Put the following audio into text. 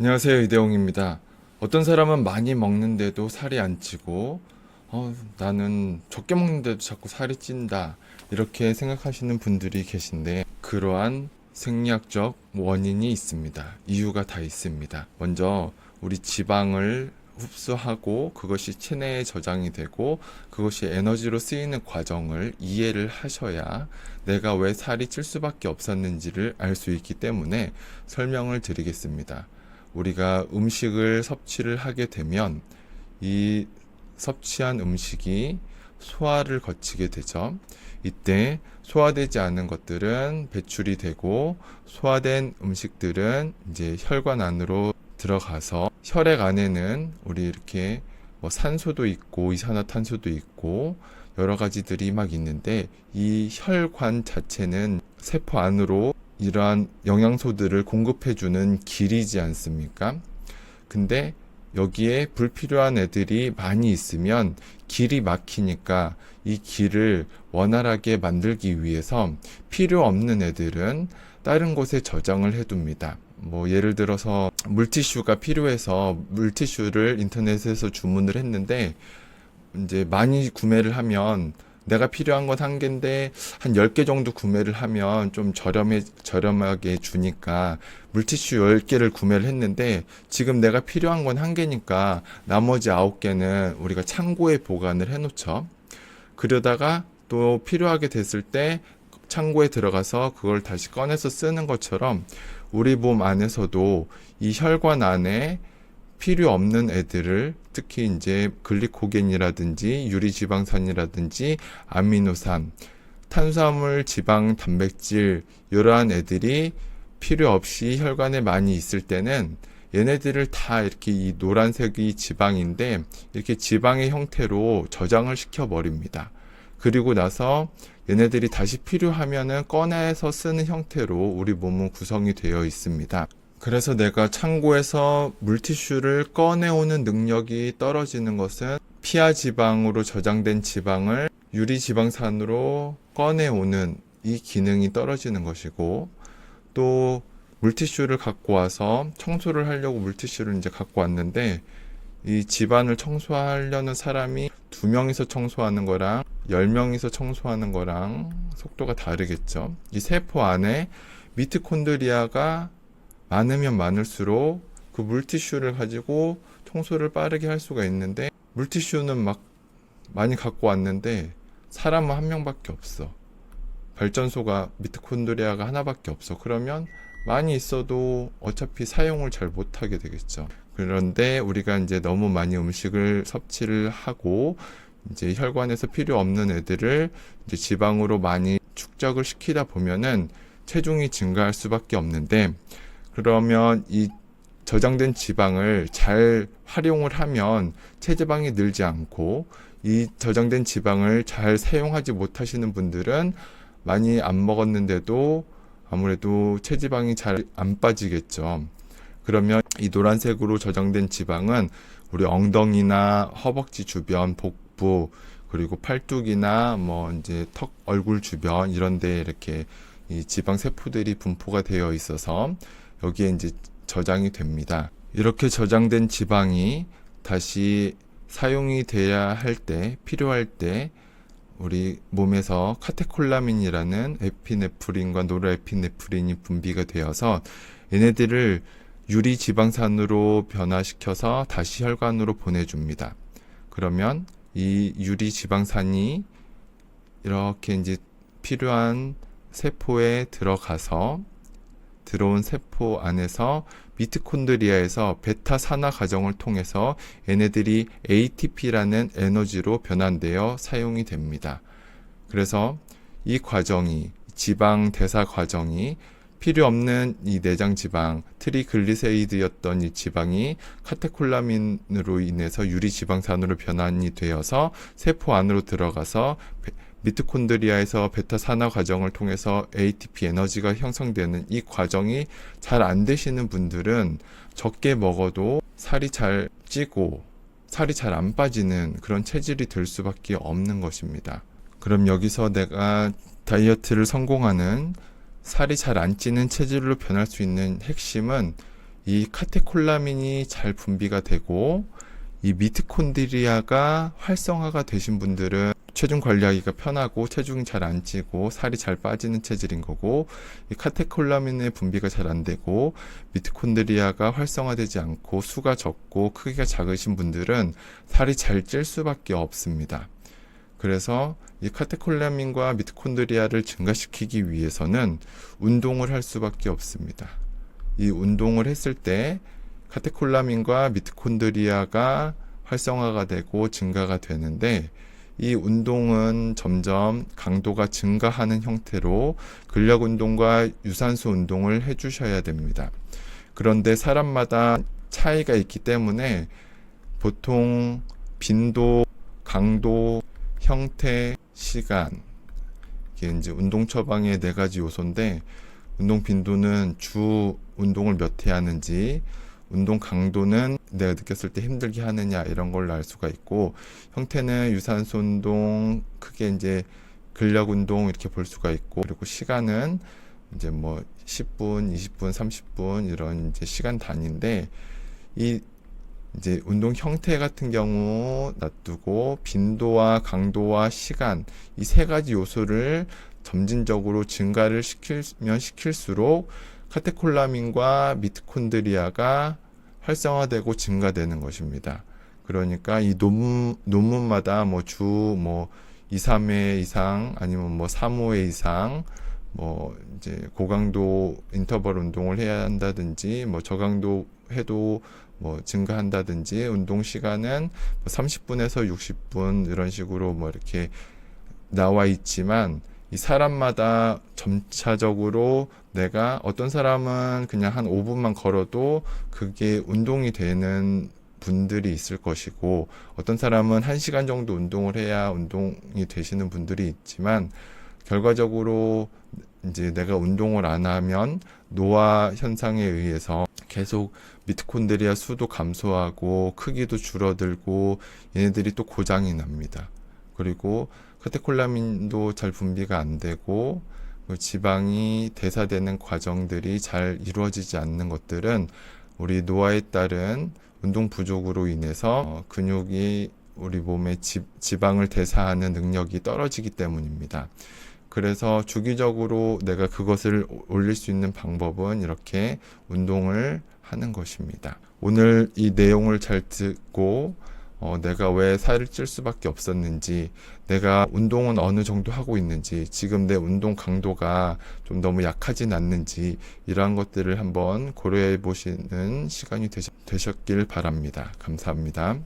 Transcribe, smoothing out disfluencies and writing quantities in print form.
안녕하세요, 이대용입니다. 어떤 사람은 많이 먹는데도 살이 안 찌고, 나는 적게 먹는데도 자꾸 살이 찐다. 이렇게 생각하시는 분들이 계신데, 그러한 생리학적 원인이 있습니다. 이유가 다 있습니다. 먼저, 우리 지방을 흡수하고 그것이 체내에 저장이 되고 그것이 에너지로 쓰이는 과정을 이해를 하셔야 내가 왜 살이 찔 수밖에 없었는지를 알 수 있기 때문에 설명을 드리겠습니다. 우리가 음식을 섭취를 하게 되면 이 섭취한 음식이 소화를 거치게 되죠. 이때 소화되지 않은 것들은 배출이 되고 소화된 음식들은 이제 혈관 안으로 들어가서 혈액 안에는 우리 이렇게 뭐 산소도 있고 이산화탄소도 있고 여러 가지들이 막 있는데 이 혈관 자체는 세포 안으로 이러한 영양소들을 공급해주는 길이지 않습니까? 근데 여기에 불필요한 애들이 많이 있으면 길이 막히니까 이 길을 원활하게 만들기 위해서 필요 없는 애들은 다른 곳에 저장을 해둡니다. 뭐 예를 들어서 물티슈가 필요해서 물티슈를 인터넷에서 주문을 했는데 이제 많이 구매를 하면 내가 필요한 건 한 개인데 한 10개 정도 구매를 하면 좀 저렴하게 주니까 물티슈 10개를 구매를 했는데 지금 내가 필요한 건 한 개니까 나머지 9개는 우리가 창고에 보관을 해 놓죠. 그러다가 또 필요하게 됐을 때 창고에 들어가서 그걸 다시 꺼내서 쓰는 것처럼 우리 몸 안에서도 이 혈관 안에 필요 없는 애들을 특히 이제 글리코겐이라든지 유리지방산이라든지 아미노산, 탄수화물, 지방, 단백질 이러한 애들이 필요 없이 혈관에 많이 있을 때는 얘네들을 다 이렇게 이 노란색이 지방인데 이렇게 지방의 형태로 저장을 시켜 버립니다. 그리고 나서 얘네들이 다시 필요하면은 꺼내서 쓰는 형태로 우리 몸은 구성이 되어 있습니다. 그래서 내가 창고에서 물티슈를 꺼내오는 능력이 떨어지는 것은 피하 지방으로 저장된 지방을 유리지방산으로 꺼내오는 이 기능이 떨어지는 것이고, 또 물티슈를 갖고 와서 청소를 하려고 물티슈를 이제 갖고 왔는데 이 집안을 청소하려는 사람이 2명이서 청소하는 거랑 10명이서 청소하는 거랑 속도가 다르겠죠. 이 세포 안에 미토콘드리아가 많으면 많을수록 그 물티슈를 가지고 청소를 빠르게 할 수가 있는데 물티슈는 막 많이 갖고 왔는데 사람은 한 명밖에 없어. 발전소가 미토콘드리아가 하나밖에 없어. 그러면 많이 있어도 어차피 사용을 잘 못하게 되겠죠. 그런데 우리가 이제 너무 많이 음식을 섭취를 하고 이제 혈관에서 필요 없는 애들을 이제 지방으로 많이 축적을 시키다 보면은 체중이 증가할 수밖에 없는데, 그러면 이 저장된 지방을 잘 활용을 하면 체지방이 늘지 않고, 이 저장된 지방을 잘 사용하지 못하시는 분들은 많이 안 먹었는데도 아무래도 체지방이 잘 안 빠지겠죠. 그러면 이 노란색으로 저장된 지방은 우리 엉덩이나 허벅지 주변, 복부, 그리고 팔뚝이나 뭐 이제 턱, 얼굴 주변 이런 데 이렇게 이 지방 세포들이 분포가 되어 있어서 여기에 이제 저장이 됩니다. 이렇게 저장된 지방이 다시 사용이 돼야 할 때, 필요할 때 우리 몸에서 카테콜라민이라는 에피네프린과 노르에피네프린이 분비가 되어서 얘네들을 유리지방산으로 변화시켜서 다시 혈관으로 보내줍니다. 그러면 이 유리지방산이 이렇게 이제 필요한 세포에 들어가서 들어온 세포 안에서 미토콘드리아에서 베타 산화 과정을 통해서 얘네들이 ATP라는 에너지로 변환되어 사용이 됩니다. 그래서 이 과정이 지방 대사 과정이 필요 없는 이 내장 지방, 트리글리세이드였던 이 지방이 카테콜라민으로 인해서 유리지방산으로 변환이 되어서 세포 안으로 들어가서 미토콘드리아에서 베타 산화 과정을 통해서 ATP 에너지가 형성되는 이 과정이 잘 안 되시는 분들은 적게 먹어도 살이 잘 찌고 살이 잘 안 빠지는 그런 체질이 될 수밖에 없는 것입니다. 그럼 여기서 내가 다이어트를 성공하는 살이 잘 안 찌는 체질로 변할 수 있는 핵심은 이 카테콜라민이 잘 분비가 되고 이 미토콘드리아가 활성화가 되신 분들은 체중 관리하기가 편하고 체중이 잘 안 찌고 살이 잘 빠지는 체질인 거고, 이 카테콜라민의 분비가 잘 안 되고 미토콘드리아가 활성화되지 않고 수가 적고 크기가 작으신 분들은 살이 잘 찔 수밖에 없습니다. 그래서 이 카테콜라민과 미토콘드리아를 증가시키기 위해서는 운동을 할 수밖에 없습니다. 이 운동을 했을 때 카테콜라민과 미토콘드리아가 활성화가 되고 증가가 되는데, 이 운동은 점점 강도가 증가하는 형태로 근력 운동과 유산소 운동을 해주셔야 됩니다. 그런데 사람마다 차이가 있기 때문에 보통 빈도, 강도, 형태, 시간, 이게 이제 운동 처방의 4가지 요소인데, 운동 빈도는 주 운동을 몇 회 하는지, 운동 강도는 내가 느꼈을 때 힘들게 하느냐 이런 걸로 알 수가 있고, 형태는 유산소 운동, 크게 이제 근력 운동 이렇게 볼 수가 있고, 그리고 시간은 이제 뭐 10분, 20분, 30분 이런 이제 시간 단위인데, 이 이제 운동 형태 같은 경우 놔두고 빈도와 강도와 시간, 이 3가지 요소를 점진적으로 증가를 시키면 시킬수록 카테콜라민과 미토콘드리아가 활성화되고 증가되는 것입니다. 그러니까 이 논문마다 뭐 주 2, 3회 이상 아니면 뭐 3, 5회 이상 뭐 이제 고강도 인터벌 운동을 해야 한다든지, 뭐 저강도 해도 뭐 증가한다든지, 운동 시간은 뭐 30분에서 60분 이런 식으로 뭐 이렇게 나와 있지만, 이 사람마다 점차적으로 내가 어떤 사람은 그냥 한 5분만 걸어도 그게 운동이 되는 분들이 있을 것이고, 어떤 사람은 1시간 정도 운동을 해야 운동이 되시는 분들이 있지만, 결과적으로 이제 내가 운동을 안 하면 노화 현상에 의해서 계속 미토콘드리아 수도 감소하고 크기도 줄어들고 얘네들이 또 고장이 납니다. 그리고 카테콜라민도 잘 분비가 안 되고 지방이 대사되는 과정들이 잘 이루어지지 않는 것들은 우리 노화에 따른 운동 부족으로 인해서 근육이 우리 몸의 지방을 대사하는 능력이 떨어지기 때문입니다. 그래서 주기적으로 내가 그것을 올릴 수 있는 방법은 이렇게 운동을 하는 것입니다. 오늘 이 내용을 잘 듣고 내가 왜 살을 찔 수밖에 없었는지, 내가 운동은 어느 정도 하고 있는지, 지금 내 운동 강도가 좀 너무 약하진 않는지, 이러한 것들을 한번 고려해 보시는 시간이 되셨길 바랍니다. 감사합니다.